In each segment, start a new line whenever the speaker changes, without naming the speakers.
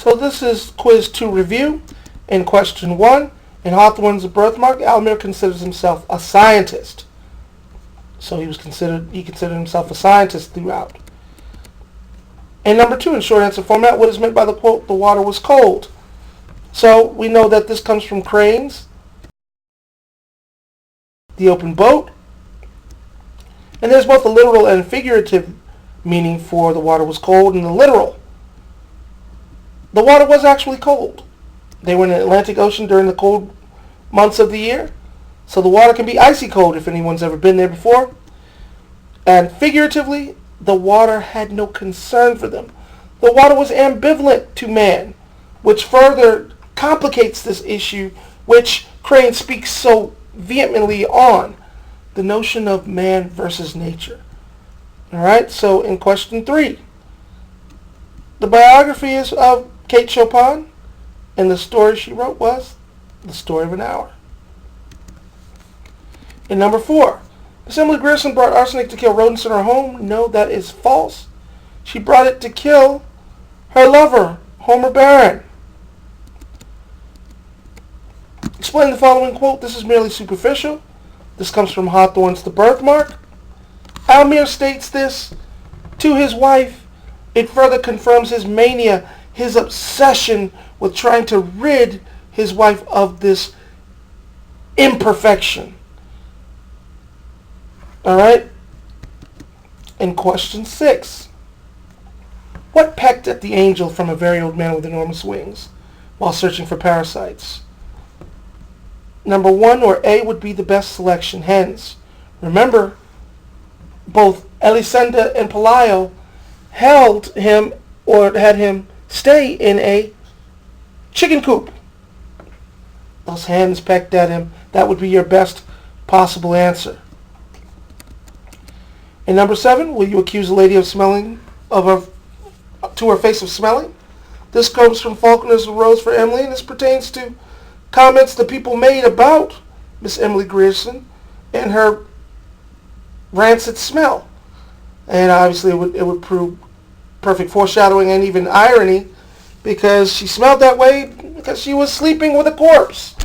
So this is quiz 2 review. In question 1, in Hawthorne's Birthmark, Almir considers himself a scientist. So he considered himself a scientist throughout. And number 2, in short answer format, what is meant by the quote, "the water was cold"? So we know that this comes from Crane's The Open Boat. And there's both a literal and figurative meaning for the water was cold. In the literal, the water was actually cold. They were in the Atlantic Ocean during the cold months of the year. So the water can be icy cold if anyone's ever been there before. And figuratively, the water had no concern for them. The water was ambivalent to man, which further complicates this issue, which Crane speaks so vehemently on, the notion of man versus nature. Alright, so in question 3, the biography is of Kate Chopin, and the story she wrote was The Story of an Hour. In number 4, Miss Emily Grierson brought arsenic to kill rodents in her home. No, that is false. She brought it to kill her lover, Homer Barron. Explain the following quote. This is merely superficial. This comes from Hawthorne's The Birthmark. Almir states this to his wife. It further confirms his mania, his obsession with trying to rid his wife of this imperfection. Alright? In question 6. What pecked at the angel from a very old man with enormous wings while searching for parasites? Number 1 or A would be the best selection. Hens. Remember, both Elisenda and Pelayo held him or had him stay in a chicken coop. Those hens pecked at him. That would be your best possible answer. And number 7, will you accuse a lady of smelling to her face of smelling? This comes from Faulkner's Rose for Emily, and this pertains to comments that people made about Miss Emily Grierson and her rancid smell. And obviously it would prove perfect foreshadowing and even irony, because she smelled that way because she was sleeping with a corpse.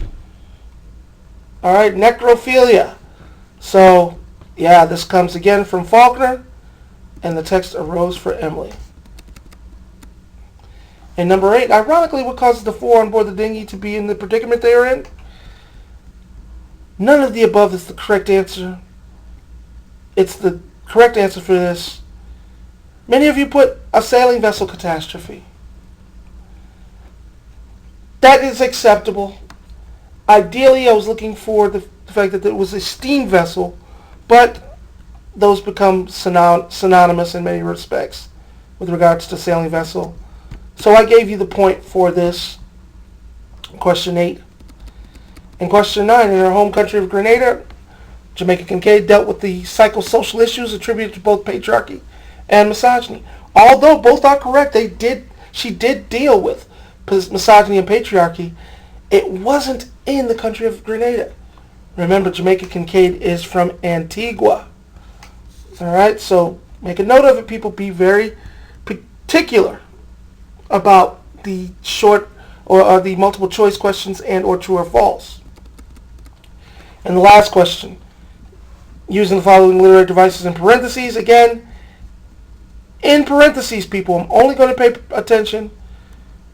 Alright, necrophilia. So, yeah, this comes again from Faulkner, and the text arose for Emily. And number 8, ironically, what causes the 4 on board the dinghy to be in the predicament they are in? None of the above is the correct answer. It's the correct answer for this. Many of you put a sailing vessel catastrophe. That is acceptable. Ideally, I was looking for the fact that it was a steam vessel, but those become synonymous in many respects with regards to sailing vessel. So I gave you the point for this. Question 8. In question 9, in her home country of Grenada, Jamaica Kincaid dealt with the psychosocial issues attributed to both patriarchy and misogyny. Although both are correct, she did deal with misogyny and patriarchy. It wasn't in the country of Grenada. Remember, Jamaica Kincaid is from Antigua. Alright, so make a note of it, people. Be very particular about the short or the multiple choice questions and or true or false. And the last question, using the following literary devices in parentheses. Again, in parentheses, people, I'm only going to pay attention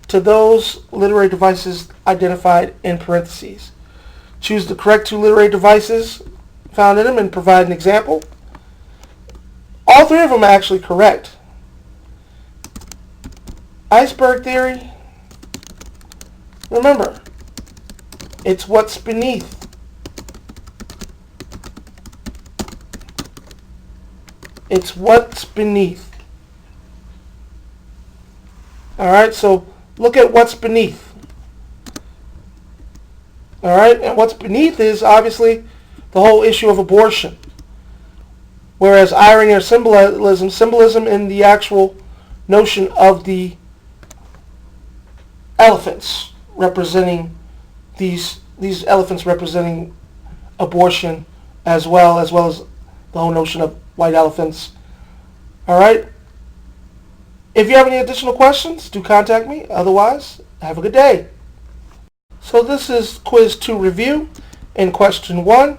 to those literary devices identified in parentheses. Choose the correct 2 literary devices found in them and provide an example. All 3 of them are actually correct. Iceberg theory. Remember, it's what's beneath. It's what's beneath. Alright, so look at what's beneath. Alright, and what's beneath is obviously the whole issue of abortion. Whereas irony or symbolism in the actual notion of the elephants representing these elephants representing abortion as well as the whole notion of white elephants. All right. If you have any additional questions, do contact me. Otherwise, have a good day. So this is quiz 2 review. In question 1,